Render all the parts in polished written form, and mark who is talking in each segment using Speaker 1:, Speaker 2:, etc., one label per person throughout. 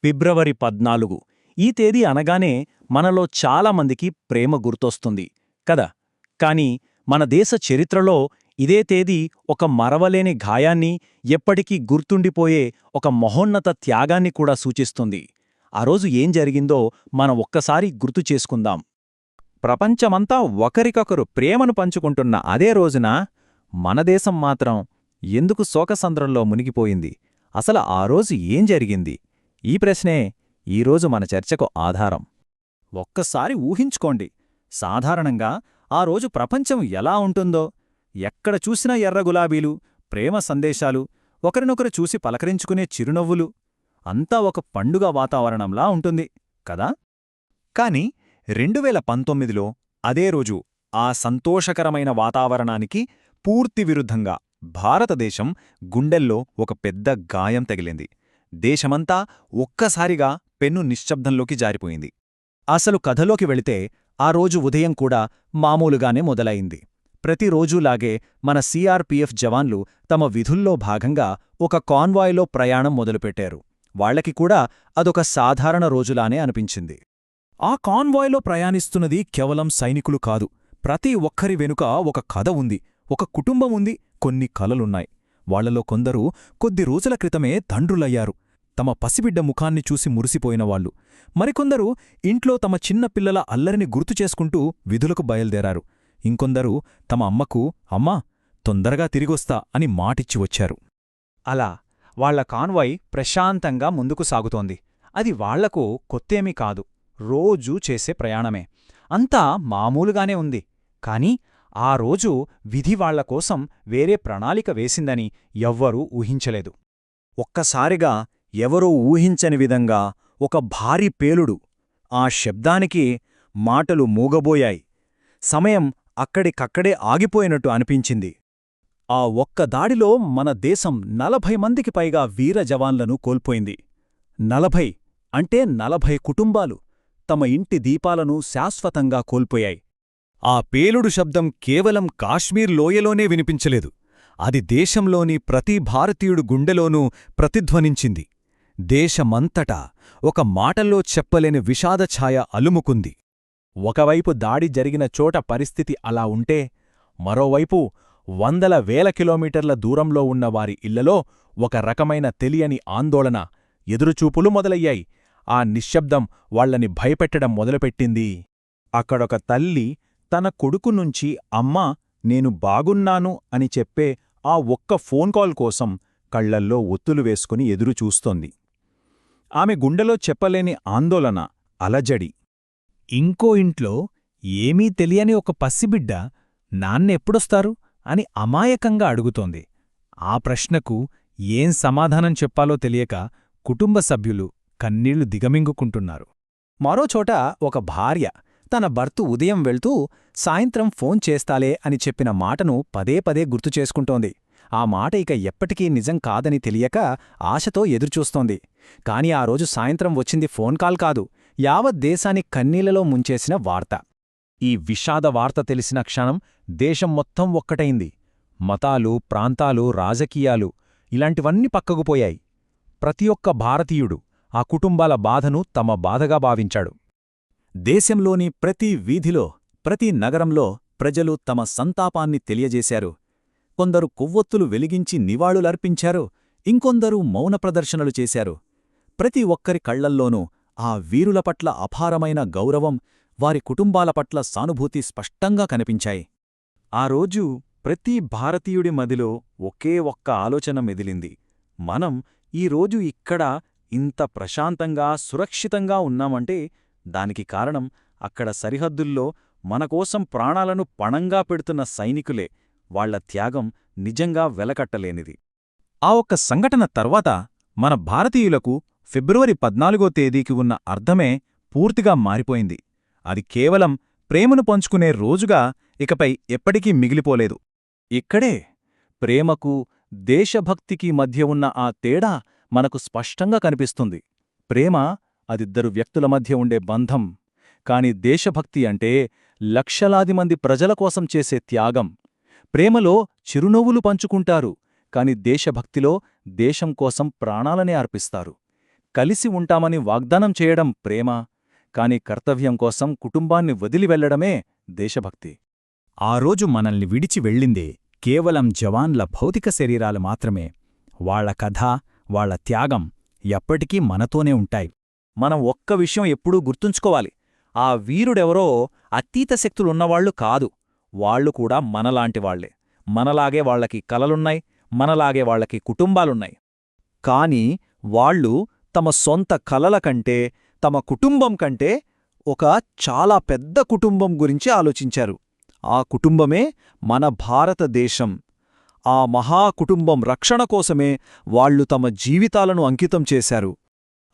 Speaker 1: ఫిబ్రవరి 14 ఈ తేదీ అనగానే మనలో చాలామందికి ప్రేమ గుర్తొస్తుంది కదా. కాని మన దేశ చరిత్రలో ఇదే తేదీ ఒక మరవలేని గాయాన్ని, ఎప్పటికీ గుర్తుండిపోయే ఒక మహోన్నత త్యాగాన్ని కూడా సూచిస్తుంది. ఆ రోజు ఏం జరిగిందో మనం ఒక్కసారి గుర్తు చేసుకుందాం.
Speaker 2: ప్రపంచమంతా ఒకరికొకరు ప్రేమను పంచుకుంటున్న అదే రోజున మన దేశం మాత్రం ఎందుకు శోకసంద్రంలో మునిగిపోయింది? అసలు ఆ రోజు ఏం జరిగింది? ఈ ప్రశ్నే ఈరోజు మన చర్చకు ఆధారం. ఒక్కసారి ఊహించుకోండి, సాధారణంగా ఆ రోజు ప్రపంచం ఎలా ఉంటుందో. ఎక్కడ చూసినా ఎర్ర గులాబీలు, ప్రేమ సందేశాలు, ఒకరినొకరు చూసి పలకరించుకునే చిరునవ్వులు. అంతా ఒక పండుగ వాతావరణంలా ఉంటుంది కదా. కాని 2019లో అదే రోజు ఆ సంతోషకరమైన వాతావరణానికి పూర్తి విరుద్ధంగా భారతదేశం గుండెల్లో ఒక పెద్ద గాయం తగిలింది. దేశమంతా ఒక్కసారిగా పెన్ను నిశ్శబ్దంలోకి జారిపోయింది. అసలు కథలోకి వెళితే ఆ రోజు ఉదయం కూడా మామూలుగానే మొదలైంది. ప్రతిరోజూలాగే మన సిఆర్పిఎఫ్ జవాన్లు తమ విధుల్లో భాగంగా ఒక కాన్వాయ్లో ప్రయాణం మొదలుపెట్టారు. వాళ్లకి కూడా అదొక సాధారణ రోజులానే అనిపించింది. ఆ కాన్వాయ్లో ప్రయాణిస్తున్నది కేవలం సైనికులు కాదు. ప్రతి ఒక్కరి వెనుక ఒక కథ ఉంది, ఒక కుటుంబం ఉంది, కొన్ని కలలున్నాయి. వాళ్లలో కొందరు కొద్ది రోజుల క్రితమే తండ్రులయ్యారు, తమ పసిబిడ్డ ముఖాన్ని చూసి మురిసిపోయినవాళ్లు. మరికొందరు ఇంట్లో తమ చిన్న పిల్లల అల్లరిని గుర్తు చేసుకుంటూ విధులకు బయల్దేరారు. ఇంకొందరు తమ అమ్మకు అమ్మా తొందరగా తిరిగొస్తా అని మాటిచ్చి వచ్చారు. అలా వాళ్ల కాన్వాయ్ ప్రశాంతంగా ముందుకు సాగుతోంది. అది వాళ్లకు కొత్తేమీ కాదు, రోజూ చేసే ప్రయాణమే. అంతా మామూలుగానే ఉంది. కాని ఆ రోజు విధి వాళ్లకోసం వేరే ప్రణాళిక వేసిందని ఎవ్వరూ ఊహించలేదు. ఒక్కసారిగా ఎవరూ ఊహించని విధంగా ఒక భారీ పేలుడు. ఆ శబ్దానికి మాటలు మూగబోయాయి. సమయం అక్కడికక్కడే ఆగిపోయినట్టు అనిపించింది. ఆ ఒక్క దాడిలో మన దేశం 40 మందికి పైగా వీర జవాన్లను కోల్పోయింది. 40 అంటే 40 కుటుంబాలు తమ ఇంటి దీపాలను శాశ్వతంగా కోల్పోయాయి. ఆ పేలుడు శబ్దం కేవలం కాశ్మీర్ లోయలోనే వినిపించలేదు, అది దేశంలోని ప్రతి భారతీయుడు గుండెలోనూ ప్రతిధ్వనించింది. దేశమంతటా ఒక మాటల్లో చెప్పలేని విషాదఛాయ అలుముకుంది. ఒకవైపు దాడి జరిగిన చోట పరిస్థితి అలా ఉంటే, మరోవైపు వందల వేల కిలోమీటర్ల దూరంలో ఉన్న వారి ఇళ్లలో ఒక రకమైన తెలియని ఆందోళన, ఎదురుచూపులు మొదలయ్యాయి. ఆ నిశ్శబ్దం వాళ్లని భయపెట్టడం మొదలుపెట్టింది. అక్కడొక తల్లి తన కొడుకు నుంచి అమ్మా నేను బాగున్నాను అని చెప్పే ఆ ఒక్క ఫోన్ కాల్ కోసం కళ్లల్లో ఒత్తులు వేసుకుని ఎదురుచూస్తోంది. ఆమె గుండెలో చెప్పలేని ఆందోళన, అలజడి. ఇంకో ఇంట్లో ఏమీ తెలియని ఒక పసిబిడ్డ నాన్నెప్పుడొస్తారు అని అమాయకంగా అడుగుతోంది. ఆ ప్రశ్నకు ఏం సమాధానం చెప్పాలో తెలియక కుటుంబ సభ్యులు కన్నీళ్లు దిగమింగుకుంటున్నారు. మరోచోట ఒక భార్య తన భర్త ఉదయం వెళ్తూ సాయంత్రం ఫోన్ చేస్తాలే అని చెప్పిన మాటను పదే పదే గుర్తుచేసుకుంటోంది. ఆ మాట ఇక ఎప్పటికీ నిజం కాదని తెలియక ఆశతో ఎదురుచూస్తోంది. కాని ఆ రోజు సాయంత్రం వచ్చింది ఫోన్ కాల్ కాదు, యావత్ దేశాన్ని కన్నీళ్లలో ముంచేసిన వార్త. ఈ విషాద వార్త తెలిసిన క్షణం దేశం మొత్తం ఒక్కటైంది. మతాలు, ప్రాంతాలు, రాజకీయాలు ఇలాంటివన్నీ పక్కకుపోయాయి. ప్రతి ఒక్క భారతీయుడు ఆ కుటుంబాల బాధను తమ బాధగా భావించాడు. దేశంలోని ప్రతి వీధిలో, ప్రతి నగరంలో ప్రజలు తమ సంతాపాన్ని తెలియజేశారు. కొందరు కొవ్వొత్తులు వెలిగించి నివాళులర్పించారు, ఇంకొందరు మౌన ప్రదర్శనలు చేశారు. ప్రతి ఒక్కరి కళ్లల్లోనూ ఆ వీరుల పట్ల అపారమైన గౌరవం, వారి కుటుంబాల పట్ల సానుభూతి స్పష్టంగా కనిపించాయి. ఆ రోజు ప్రతి భారతీయుడి మదిలో ఒకే ఒక్క ఆలోచన మెదిలింది. మనం ఈరోజు ఇక్కడ ఇంత ప్రశాంతంగా, సురక్షితంగా ఉన్నామంటే దానికి కారణం అక్కడ సరిహద్దుల్లో మనకోసం ప్రాణాలను పణంగా పెడుతున్న సైనికులే. వాళ్ల త్యాగం నిజంగా వెలకట్టలేనిది. ఆ ఒక్క సంఘటన తర్వాత మన భారతీయులకు ఫిబ్రవరి 14వ తేదీకి ఉన్న అర్థమే పూర్తిగా మారిపోయింది. అది కేవలం ప్రేమను పంచుకునే రోజుగా ఇకపై ఎప్పటికీ మిగిలిపోలేదు. ఇక్కడే ప్రేమకు, దేశభక్తికి మధ్య ఉన్న ఆ తేడా మనకు స్పష్టంగా కనిపిస్తుంది. ప్రేమ అదిద్దరు వ్యక్తుల మధ్య ఉండే బంధం. కాని దేశభక్తి అంటే లక్షలాది మంది ప్రజల కోసం చేసే త్యాగం. ప్రేమలో చిరునవ్వులు పంచుకుంటారు, కాని దేశభక్తిలో దేశం కోసం ప్రాణాలనే అర్పిస్తారు. కలిసి ఉంటామని వాగ్దానం చేయడం ప్రేమ, కాని కర్తవ్యం కోసం కుటుంబాన్ని వదిలి వెళ్లడమే దేశభక్తి.
Speaker 3: ఆ రోజు మనల్ని విడిచి వెళ్ళిందే కేవలం జవాన్ల భౌతిక శరీరాలు మాత్రమే. వాళ్ల కథ, వాళ్ల త్యాగం ఎప్పటికీ మనతోనే ఉంటాయి.
Speaker 2: మనం ఒక్క విషయం ఎప్పుడూ గుర్తుంచుకోవాలి. ఆ వీరుడెవరో అతీత శక్తులున్నవాళ్లు కాదు. వాళ్లు కూడా మనలాంటివాళ్లే. మనలాగే వాళ్లకి కలలున్నాయి, మనలాగే వాళ్లకి కుటుంబాలున్నాయి. కాని వాళ్లు తమ సొంత కలల కంటే, తమ కుటుంబం కంటే ఒక చాలా పెద్ద కుటుంబం గురించి ఆలోచించారు. ఆ కుటుంబమే మన భారతదేశం. ఆ మహాకుటుంబం రక్షణ కోసమే వాళ్లు తమ జీవితాలను అంకితం చేశారు.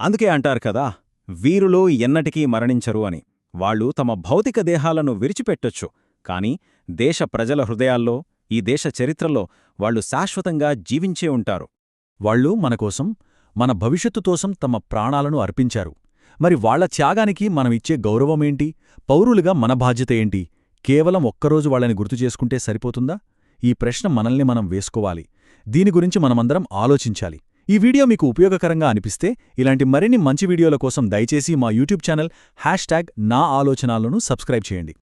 Speaker 3: అందుకే అంటారు కదా, వీరులు ఎన్నటికీ మరణించరు అని. వాళ్ళు తమ భౌతిక దేహాలను విరిచిపెట్టొచ్చు, కాని దేశ ప్రజల హృదయాల్లో, ఈ దేశ చరిత్రలో వాళ్ళు శాశ్వతంగా జీవించే ఉంటారు. వాళ్ళు మనకోసం, మన భవిష్యత్తు కోసం తమ ప్రాణాలను అర్పించారు. మరి వాళ్ల త్యాగానికి మనమిచ్చే గౌరవమేంటి? పౌరులుగా మన బాధ్యత ఏంటి? కేవలం ఒక్కరోజు వాళ్ళని గుర్తు చేసుకుంటే సరిపోతుందా? ఈ ప్రశ్న మనల్ని మనం వేసుకోవాలి. దీని గురించి మనమందరం ఆలోచించాలి. ఈ వీడియో మీకు ఉపయోగకరంగా అనిపిస్తే ఇలాంటి మరిన్ని మంచి వీడియోల కోసం దయచేసి మా యూట్యూబ్ ఛానల్ #నాఆలోచనాలను సబ్స్క్రైబ్ చేయండి.